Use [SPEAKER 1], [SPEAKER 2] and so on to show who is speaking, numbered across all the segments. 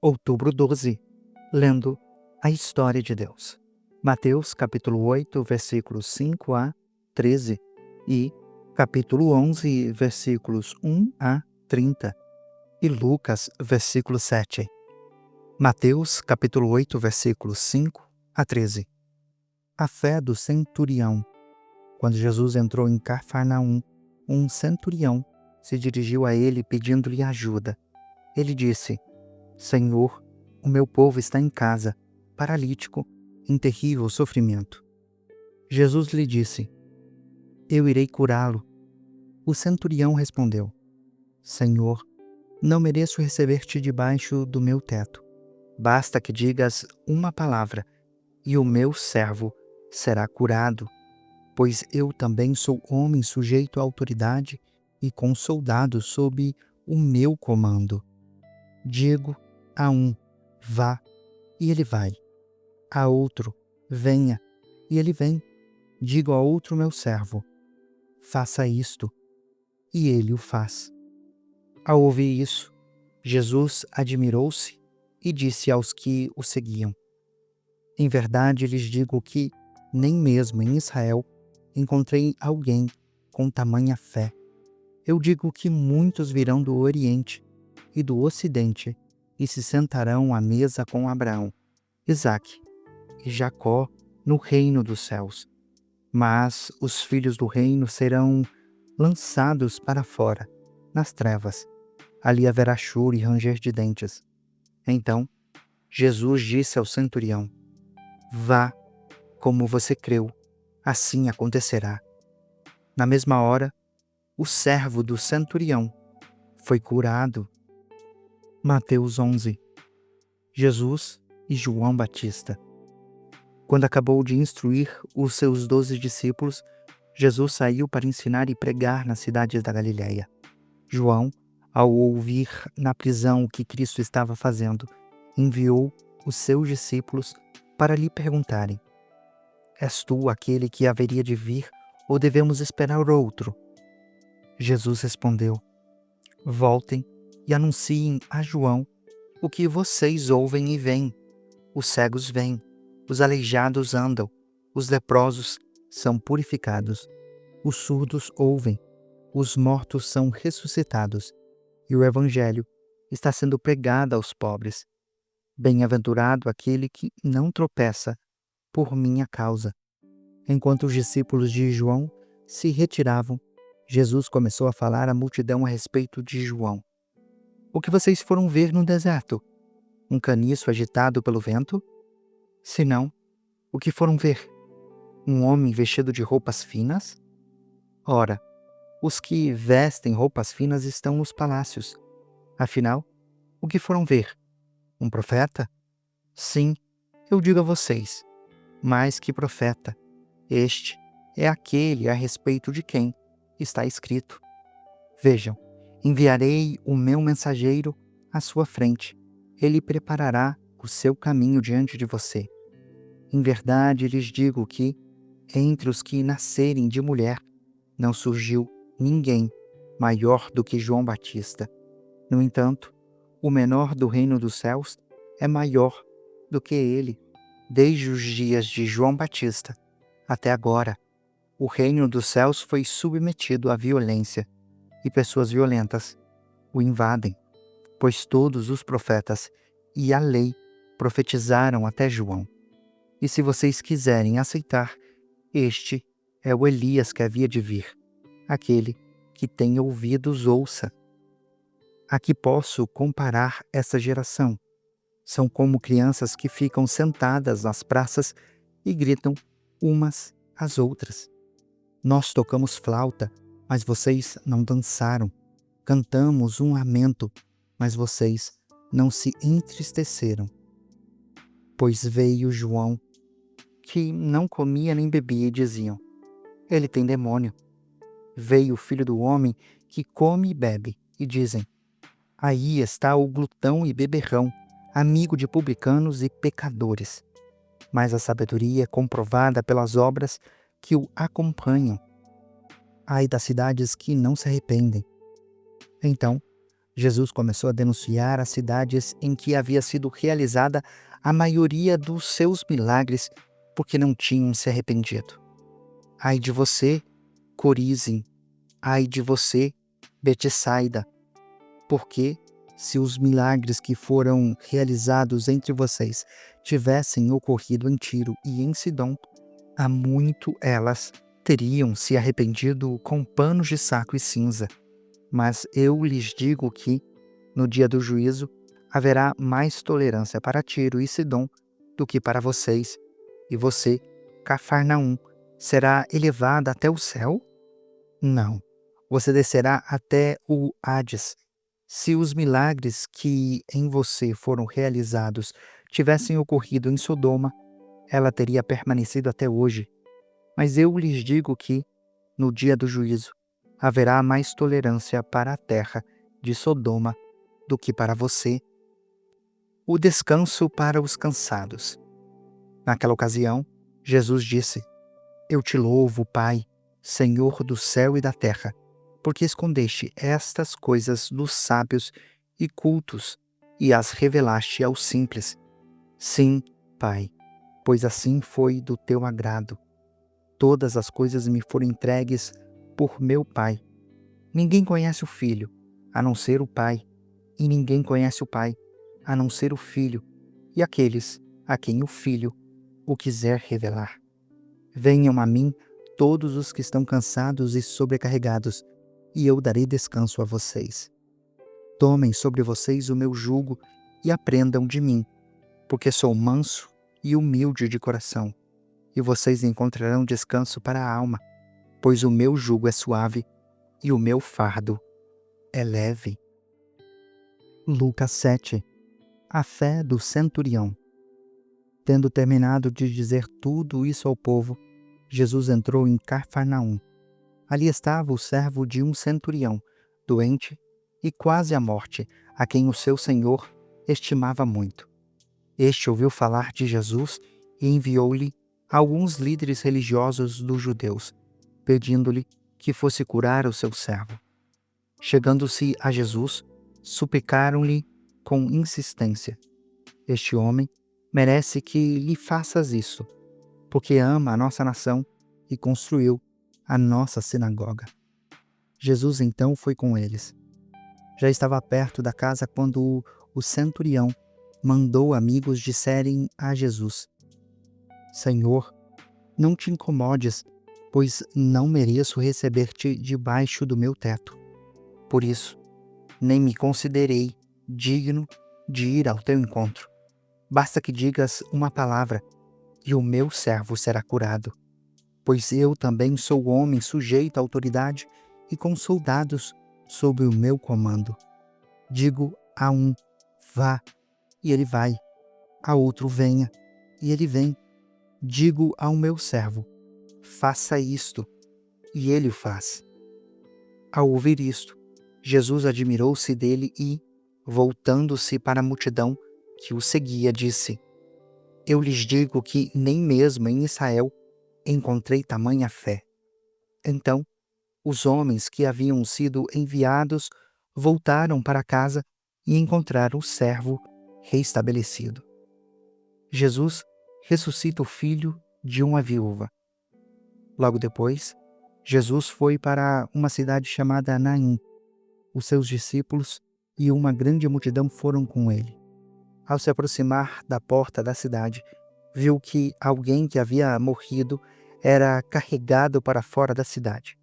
[SPEAKER 1] Outubro 12, lendo a história de Deus. Mateus capítulo 8, versículos 5 a 13 e capítulo 11, versículos 1 a 30 e Lucas, versículo 7. Mateus capítulo 8, versículos 5 a 13. A fé do centurião. Quando Jesus entrou em Cafarnaum, um centurião se dirigiu a ele pedindo-lhe ajuda. Ele disse: Senhor, o meu povo está em casa, paralítico, em terrível sofrimento. Jesus lhe disse: Eu irei curá-lo. O centurião respondeu: Senhor, não mereço receber-te debaixo do meu teto. Basta que digas uma palavra, e o meu servo será curado, pois eu também sou homem sujeito à autoridade e com soldados sob o meu comando. Digo a um: vá, e ele vai. A outro: venha, e ele vem. Digo a outro meu servo: faça isto, e ele o faz. Ao ouvir isso, Jesus admirou-se e disse aos que o seguiam: Em verdade lhes digo que, nem mesmo em Israel, encontrei alguém com tamanha fé. Eu digo que muitos virão do Oriente e do Ocidente e se sentarão à mesa com Abraão, Isaque e Jacó no reino dos céus. Mas os filhos do reino serão lançados para fora, nas trevas. Ali haverá choro e ranger de dentes. Então Jesus disse ao centurião: Vá, como você creu, assim acontecerá. Na mesma hora, o servo do centurião foi curado. Mateus 11. Jesus e João Batista. Quando acabou de instruir os seus 12 discípulos, Jesus saiu para ensinar e pregar nas cidades da Galiléia. João, ao ouvir na prisão o que Cristo estava fazendo, enviou os seus discípulos para lhe perguntarem: És tu aquele que haveria de vir, ou devemos esperar outro? Jesus respondeu: Voltem e anunciem a João o que vocês ouvem e veem. Os cegos vêm, os aleijados andam, os leprosos são purificados, os surdos ouvem, os mortos são ressuscitados, e o Evangelho está sendo pregado aos pobres. Bem-aventurado aquele que não tropeça por minha causa. Enquanto os discípulos de João se retiravam, Jesus começou a falar à multidão a respeito de João. O que vocês foram ver no deserto? Um caniço agitado pelo vento? Se não, o que foram ver? Um homem vestido de roupas finas? Ora, os que vestem roupas finas estão nos palácios. Afinal, o que foram ver? Um profeta? Sim, eu digo a vocês, mais que profeta. Este é aquele a respeito de quem está escrito: Vejam, enviarei o meu mensageiro à sua frente. Ele preparará o seu caminho diante de você. Em verdade lhes digo que, entre os que nascerem de mulher, não surgiu ninguém maior do que João Batista. No entanto, o menor do reino dos céus é maior do que ele. Desde os dias de João Batista até agora, o reino dos céus foi submetido à violência, e pessoas violentas o invadem, pois todos os profetas e a lei profetizaram até João. E se vocês quiserem aceitar, este é o Elias que havia de vir. Aquele que tem ouvidos, ouça. A que posso comparar essa geração? São como crianças que ficam sentadas nas praças e gritam umas às outras. Nós tocamos flauta, mas vocês não dançaram. Cantamos um lamento, mas vocês não se entristeceram. Pois veio João, que não comia nem bebia, e diziam: Ele tem demônio. Veio o Filho do Homem, que come e bebe, e dizem: Aí está o glutão e beberrão, amigo de publicanos e pecadores. Mas a sabedoria é comprovada pelas obras que o acompanham. Ai das cidades que não se arrependem. Então Jesus começou a denunciar as cidades em que havia sido realizada a maioria dos seus milagres porque não tinham se arrependido. Ai de você, Corizim! Ai de você, Betsaida! Porque, se os milagres que foram realizados entre vocês tivessem ocorrido em Tiro e em Sidom, há muito elas teriam se arrependido com panos de saco e cinza. Mas eu lhes digo que, no dia do juízo, haverá mais tolerância para Tiro e Sidom do que para vocês. E você, Cafarnaum, será elevada até o céu? Não, você descerá até o Hades. Se os milagres que em você foram realizados tivessem ocorrido em Sodoma, ela teria permanecido até hoje. Mas eu lhes digo que, no dia do juízo, haverá mais tolerância para a terra de Sodoma do que para você. O descanso para os cansados. Naquela ocasião, Jesus disse: Eu te louvo, Pai, Senhor do céu e da terra, porque escondeste estas coisas dos sábios e cultos e as revelaste aos simples. Sim, Pai, pois assim foi do teu agrado. Todas as coisas me foram entregues por meu Pai. Ninguém conhece o Filho, a não ser o Pai, e ninguém conhece o Pai, a não ser o Filho, e aqueles a quem o Filho o quiser revelar. Venham a mim todos os que estão cansados e sobrecarregados, e eu darei descanso a vocês. Tomem sobre vocês o meu jugo e aprendam de mim, porque sou manso e humilde de coração, e vocês encontrarão descanso para a alma, pois o meu jugo é suave e o meu fardo é leve. Lucas 7. A fé do centurião. Tendo terminado de dizer tudo isso ao povo, Jesus entrou em Cafarnaum. Ali estava o servo de um centurião, doente e quase à morte, a quem o seu senhor estimava muito. Este ouviu falar de Jesus e enviou-lhe alguns líderes religiosos dos judeus, pedindo-lhe que fosse curar o seu servo. Chegando-se a Jesus, suplicaram-lhe com insistência: Este homem merece que lhe faças isso, porque ama a nossa nação e construiu a nossa sinagoga. Jesus então foi com eles. Já estava perto da casa quando o centurião mandou amigos disserem a Jesus: Senhor, não te incomodes, pois não mereço receber-te debaixo do meu teto. Por isso, nem me considerei digno de ir ao teu encontro. Basta que digas uma palavra, e o meu servo será curado. Pois eu também sou homem sujeito à autoridade e com soldados sob o meu comando. Digo a um: vá, e ele vai. A outro: venha, e ele vem. Digo ao meu servo: faça isto, e ele o faz. Ao ouvir isto, Jesus admirou-se dele e, voltando-se para a multidão que o seguia, disse: Eu lhes digo que nem mesmo em Israel encontrei tamanha fé. Então, os homens que haviam sido enviados voltaram para casa e encontraram o servo reestabelecido. Jesus ressuscita o filho de uma viúva. Logo depois, Jesus foi para uma cidade chamada Naim. Os seus discípulos e uma grande multidão foram com ele. Ao se aproximar da porta da cidade, viu que alguém que havia morrido era carregado para fora da cidade.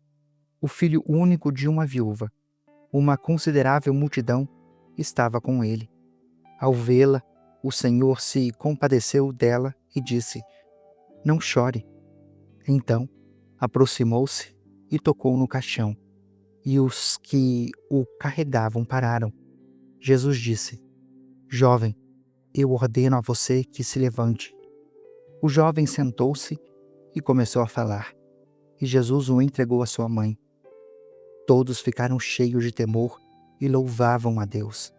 [SPEAKER 1] O filho único de uma viúva. Uma considerável multidão estava com ele. Ao vê-la, o Senhor se compadeceu dela e disse: Não chore. Então, aproximou-se e tocou no caixão, e os que o carregavam pararam. Jesus disse: Jovem, eu ordeno a você que se levante. O jovem sentou-se e começou a falar, e Jesus o entregou à sua mãe. Todos ficaram cheios de temor e louvavam a Deus.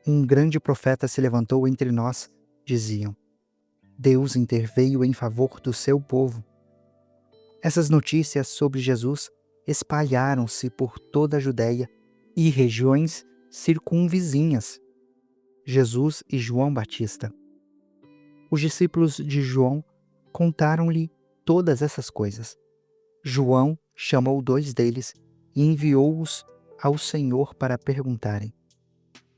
[SPEAKER 1] Um grande profeta se levantou entre nós, diziam. Deus interveio em favor do seu povo. Essas notícias sobre Jesus espalharam-se por toda a Judéia e regiões circunvizinhas, Jesus e João Batista. Os discípulos de João contaram-lhe todas essas coisas. João chamou 2 deles e enviou-os ao Senhor para perguntarem: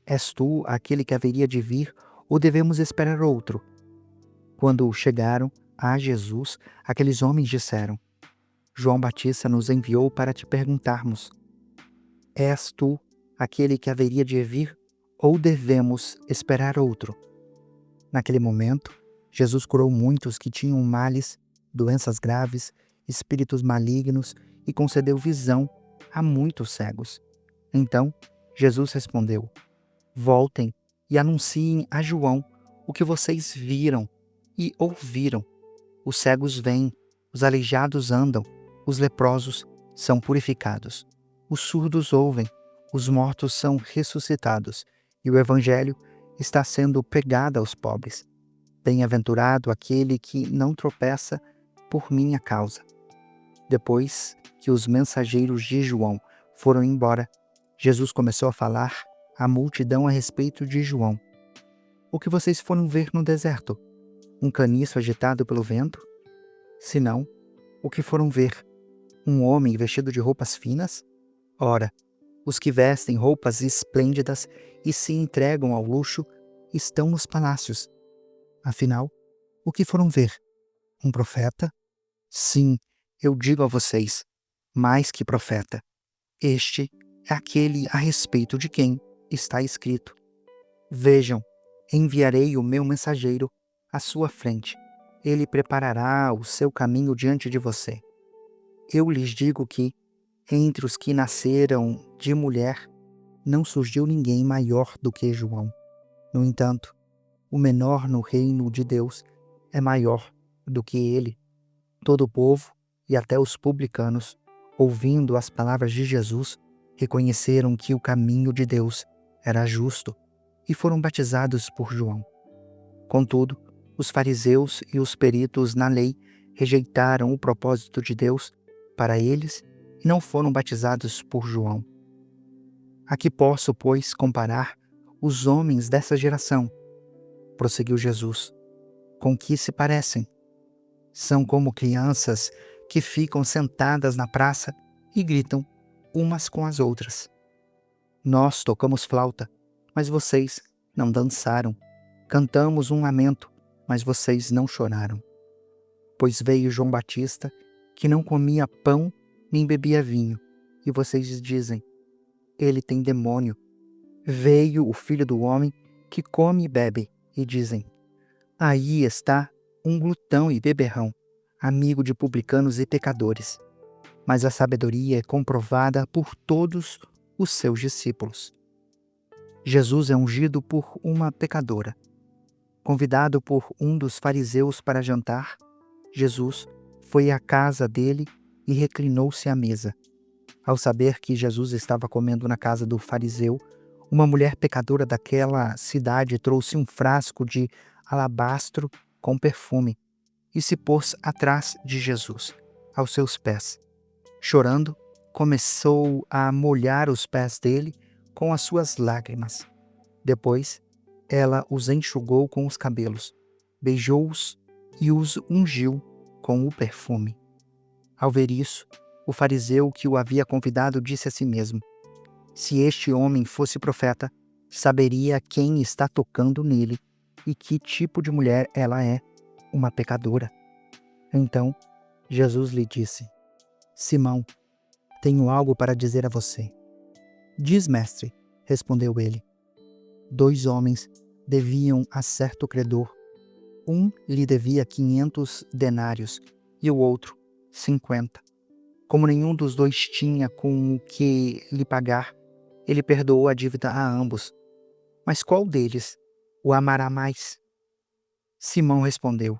[SPEAKER 1] És tu aquele que haveria de vir, ou devemos esperar outro? Quando chegaram a Jesus, aqueles homens disseram: João Batista nos enviou para te perguntarmos: És tu aquele que haveria de vir, ou devemos esperar outro? Naquele momento, Jesus curou muitos que tinham males, doenças graves, espíritos malignos e concedeu visão a muitos cegos. Então, Jesus respondeu: Voltem e anunciem a João o que vocês viram e ouviram. Os cegos vêm, os aleijados andam, os leprosos são purificados, os surdos ouvem, os mortos são ressuscitados, e o evangelho está sendo pregado aos pobres. Bem-aventurado aquele que não tropeça por minha causa. Depois que os mensageiros de João foram embora, Jesus começou a falar à multidão a respeito de João. O que vocês foram ver no deserto? Um caniço agitado pelo vento? Se não, o que foram ver? Um homem vestido de roupas finas? Ora, os que vestem roupas esplêndidas e se entregam ao luxo estão nos palácios. Afinal, o que foram ver? Um profeta? Sim, eu digo a vocês, mais que profeta. Este é aquele a respeito de quem está escrito: Vejam, enviarei o meu mensageiro à sua frente. Ele preparará o seu caminho diante de você. Eu lhes digo que, entre os que nasceram de mulher, não surgiu ninguém maior do que João. No entanto, o menor no reino de Deus é maior do que ele. Todo o povo, e até os publicanos, ouvindo as palavras de Jesus, reconheceram que o caminho de Deus era justo e foram batizados por João. Contudo, os fariseus e os peritos na lei rejeitaram o propósito de Deus para eles e não foram batizados por João. A que posso, pois, comparar os homens dessa geração? Prosseguiu Jesus. Com que se parecem? São como crianças que ficam sentadas na praça e gritam umas com as outras. Nós tocamos flauta, mas vocês não dançaram. Cantamos um lamento, mas vocês não choraram. Pois veio João Batista, que não comia pão nem bebia vinho, e vocês dizem: ele tem demônio. Veio o Filho do Homem, que come e bebe, e dizem: aí está um glutão e beberrão, amigo de publicanos e pecadores. Mas a sabedoria é comprovada por todos os seus discípulos. Jesus é ungido por uma pecadora. Convidado por um dos fariseus para jantar, Jesus foi à casa dele e reclinou-se à mesa. Ao saber que Jesus estava comendo na casa do fariseu, uma mulher pecadora daquela cidade trouxe um frasco de alabastro com perfume e se pôs atrás de Jesus, aos seus pés. Chorando, começou a molhar os pés dele com as suas lágrimas. Depois, ela os enxugou com os cabelos, beijou-os e os ungiu com o perfume. Ao ver isso, o fariseu que o havia convidado disse a si mesmo: se este homem fosse profeta, saberia quem está tocando nele e que tipo de mulher ela é, uma pecadora. Então, Jesus lhe disse: Simão, tenho algo para dizer a você. Diz, mestre, respondeu ele. 2 homens deviam a certo credor. Um lhe devia 500 denários e o outro 50. Como nenhum dos dois tinha com o que lhe pagar, ele perdoou a dívida a ambos. Mas qual deles o amará mais? Simão respondeu: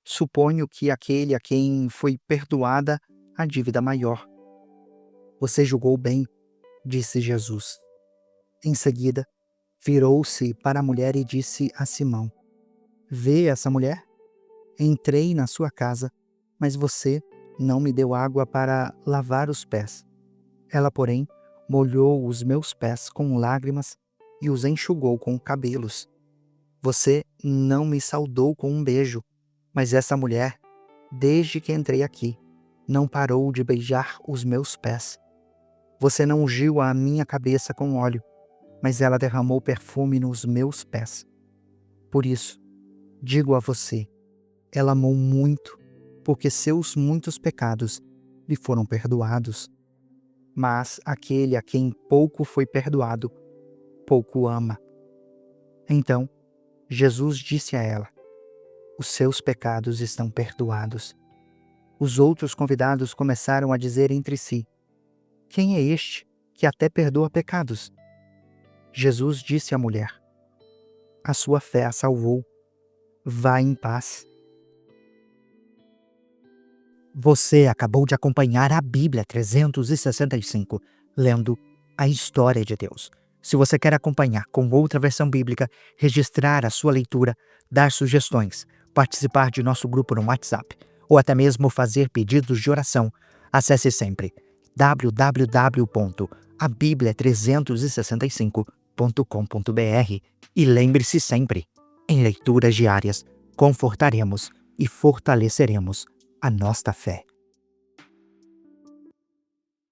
[SPEAKER 1] suponho que aquele a quem foi perdoada a dívida maior. Você julgou bem, disse Jesus. Em seguida, virou-se para a mulher e disse a Simão: vê essa mulher? Entrei na sua casa, mas você não me deu água para lavar os pés. Ela, porém, molhou os meus pés com lágrimas e os enxugou com cabelos. Você não me saudou com um beijo, mas essa mulher, desde que entrei aqui, não parou de beijar os meus pés. Você não ungiu a minha cabeça com óleo, mas ela derramou perfume nos meus pés. Por isso, digo a você, ela amou muito, porque seus muitos pecados lhe foram perdoados. Mas aquele a quem pouco foi perdoado, pouco ama. Então, Jesus disse a ela: os seus pecados estão perdoados. Os outros convidados começaram a dizer entre si: quem é este que até perdoa pecados? Jesus disse à mulher: a sua fé a salvou. Vá em paz. Você acabou de acompanhar a Bíblia 365, lendo a história de Deus. Se você quer acompanhar com outra versão bíblica, registrar a sua leitura, dar sugestões, participar de nosso grupo no WhatsApp ou até mesmo fazer pedidos de oração, acesse sempre www.abiblia365.com.br e lembre-se sempre, em leituras diárias, confortaremos e fortaleceremos a nossa fé.